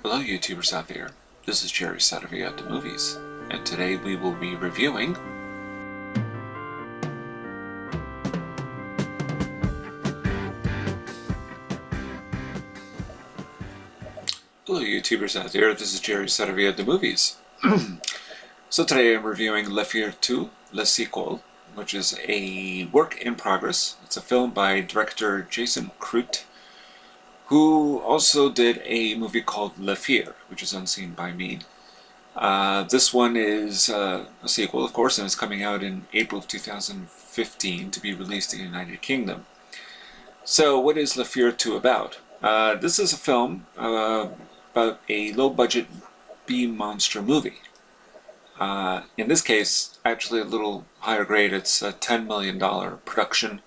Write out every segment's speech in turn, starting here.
Hello YouTubers out there, this is Jerry Saravia at the movies, and today we will be reviewing Hello YouTubers out there, this is Jerry Saravia at the movies. So today I'm reviewing Le Fier 2, Le Sequel, which is a work in progress. It's a film by director Jason Krut, who also did a movie called Le Fier, which is unseen by me. This one is a sequel, of course, and it's coming out in April of 2015 to be released in the United Kingdom. So what is Le Fier 2 about? This is a film about a low-budget B-monster movie. In this case, actually a little higher grade. It's a $10 million production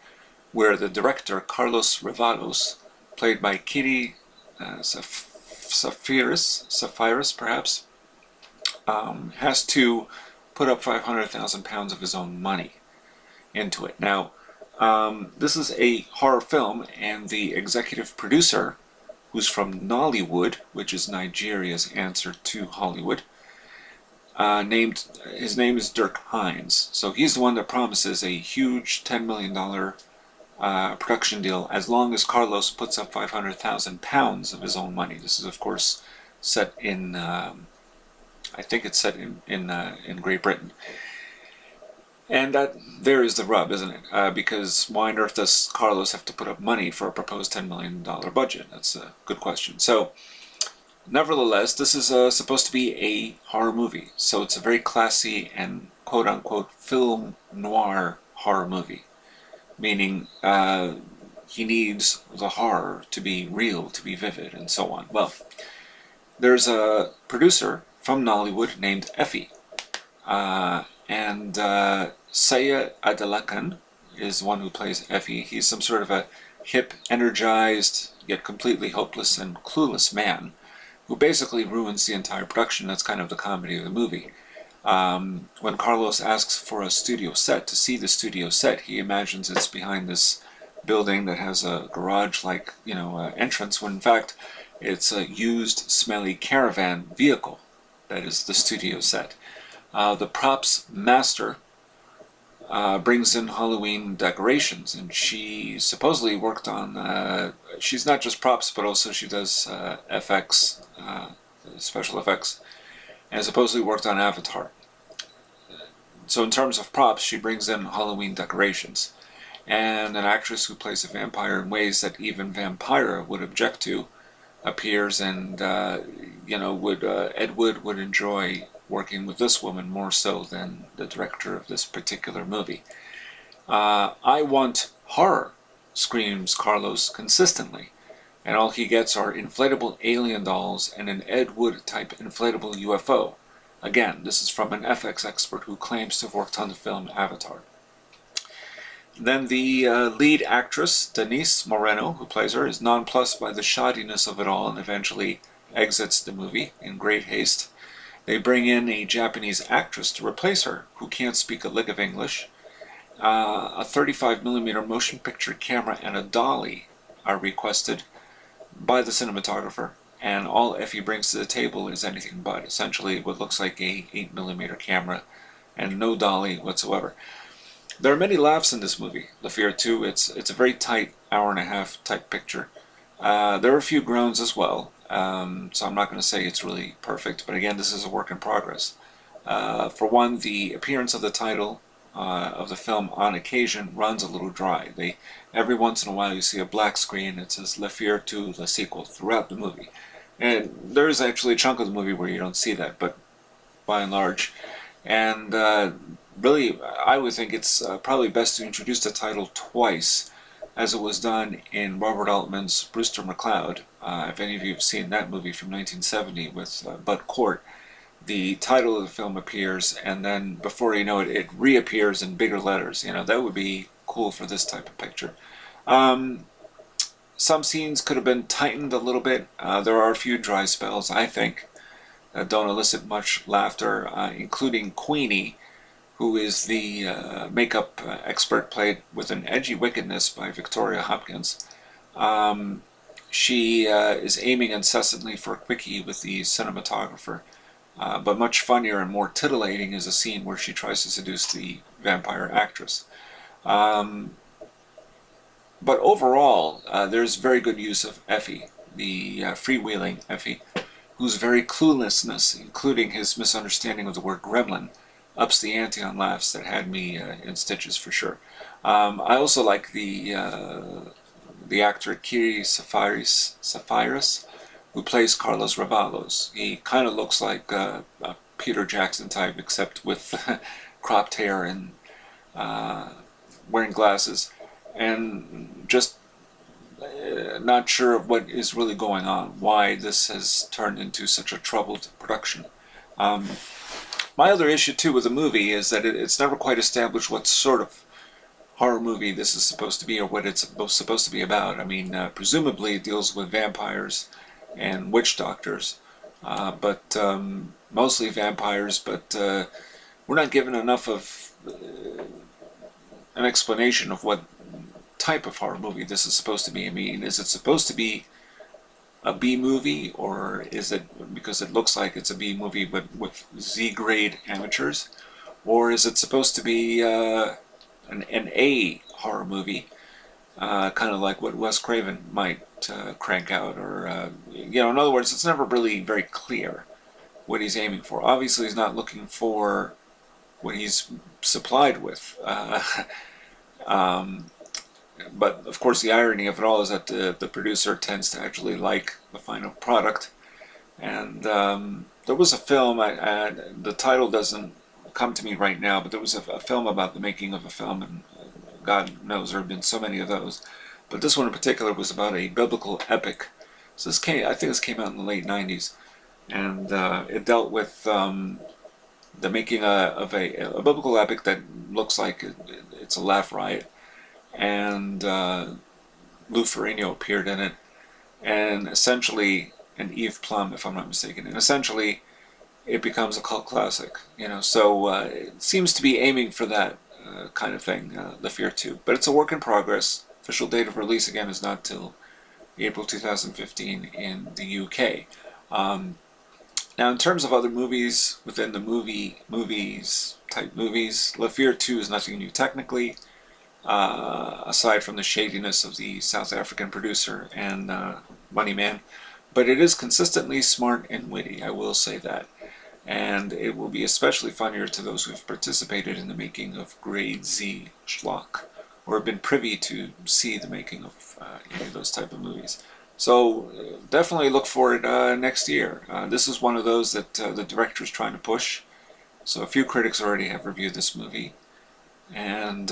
where the director, Carlos Revalos, played by Kitty Saphiris perhaps, has to put up £500,000 of his own money into it. Now, this is a horror film, and the executive producer, who's from Nollywood, which is Nigeria's answer to Hollywood, his name is Dirk Hines. So he's the one that promises a huge $10 million production deal as long as Carlos puts up £500,000 of his own money. This is, of course, set in, I think it's set in Great Britain. And there is the rub, isn't it? Because why on earth does Carlos have to put up money for a proposed $10 million budget? That's a good question. So, nevertheless, this is supposed to be a horror movie. So it's a very classy and quote-unquote film noir horror movie. Meaning he needs the horror to be real, to be vivid, and so on. Well, there's a producer from Nollywood named Effie. And Seye-Adelekan is the one who plays Effie. He's some sort of a hip, energized, yet completely hopeless and clueless man who basically ruins the entire production. That's kind of the comedy of the movie. When Carlos asks for a studio set, to see the studio set, he imagines it's behind this building that has a garage-like, entrance, when in fact it's a used, smelly caravan vehicle that is the studio set. The props master brings in Halloween decorations, and she supposedly worked on, she's not just props, but also she does FX, special effects, and supposedly worked on Avatar. So in terms of props, she brings in Halloween decorations. And an actress who plays a vampire in ways that even Vampira would object to appears, and, Ed Wood would enjoy working with this woman more so than the director of this particular movie. I want horror, screams Carlos consistently, and all he gets are inflatable alien dolls and an Ed Wood type inflatable UFO. Again, this is from an FX expert who claims to have worked on the film Avatar. Then the lead actress, Denise Moreno, who plays her, is nonplussed by the shoddiness of it all and eventually exits the movie in great haste. They bring in a Japanese actress to replace her, who can't speak a lick of English. A 35mm motion picture camera and a dolly are requested by the cinematographer, and all Effie brings to the table is anything but. Essentially what looks like a 8mm camera and no dolly whatsoever. There are many laughs in this movie, Le Fier 2. It's a very tight hour-and-a-half type picture. There are a few groans as well. So I'm not going to say it's really perfect, but again, this is a work in progress. For one, the appearance of the title of the film on occasion runs a little dry. Every once in a while you see a black screen that says Le Fier 2, Le Sequel throughout the movie. And there is actually a chunk of the movie where you don't see that, but by and large. And really, I would think it's probably best to introduce the title twice, as it was done in Robert Altman's Brewster McCloud. If any of you have seen that movie from 1970 with Bud Cort, the title of the film appears, and then before you know it, it reappears in bigger letters. That would be cool for this type of picture. Some scenes could have been tightened a little bit. There are a few dry spells, I think, that don't elicit much laughter, including Queenie, who is the makeup expert, played with an edgy wickedness by Victoria Hopkins. she is aiming incessantly for a quickie with the cinematographer. But much funnier and more titillating is a scene where she tries to seduce the vampire actress. Um, but overall, there's very good use of Effie, the freewheeling Effie, whose very cluelessness, including his misunderstanding of the word gremlin, ups the ante on laughs that had me in stitches for sure. I also like the actor Kiri Safiris, who plays Carlos Ravalos. He kind of looks like a Peter Jackson type, except with cropped hair and wearing glasses, and just not sure of what is really going on, why this has turned into such a troubled production. My other issue too with the movie is that it's never quite established what sort of horror movie this is supposed to be or what it's supposed to be about. I mean, presumably it deals with vampires and witch doctors, but mostly vampires, but we're not given enough of an explanation of what type of horror movie this is supposed to be. I mean, is it supposed to be a B movie, or is it because it looks like it's a B movie but with Z-grade amateurs, or is it supposed to be an A horror movie, kind of like what Wes Craven might crank out, or in other words, it's never really very clear what he's aiming for. Obviously, he's not looking for what he's supplied with. But of course, the irony of it all is that the producer tends to actually like the final product. And there was a film, the title doesn't come to me right now, but there was a film about the making of a film, and God knows there have been so many of those. But this one in particular was about a biblical epic. So I think this came out in the late 90s, and it dealt with the making of a biblical epic that looks like it's a laugh riot. And Lou Ferrigno appeared in it, and essentially, and Eve Plum, if I'm not mistaken, and essentially it becomes a cult classic, so it seems to be aiming for that kind of thing, The Fear 2. But it's a work in progress. Official date of release, again, is not till April 2015 in the UK. Now, in terms of other movies within the type movies, La Fear 2 is nothing new technically, aside from the shadiness of the South African producer and money man. But it is consistently smart and witty, I will say that. And it will be especially funnier to those who have participated in the making of Grade Z schlock, or have been privy to see the making of any of those type of movies. So definitely look for it next year. This is one of those that the director is trying to push. So a few critics already have reviewed this movie, and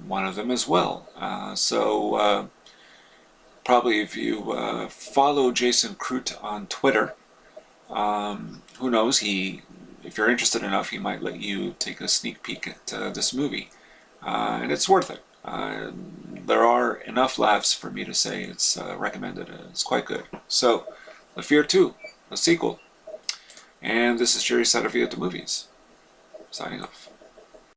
one of them as well. So probably if you follow Jason Crute on Twitter, who knows, if you're interested enough, he might let you take a sneak peek at this movie. And it's worth it. There are enough laughs for me to say it's recommended. It's quite good. So, The Fear 2, a sequel. And this is Jerry Saravia at the Movies, signing off.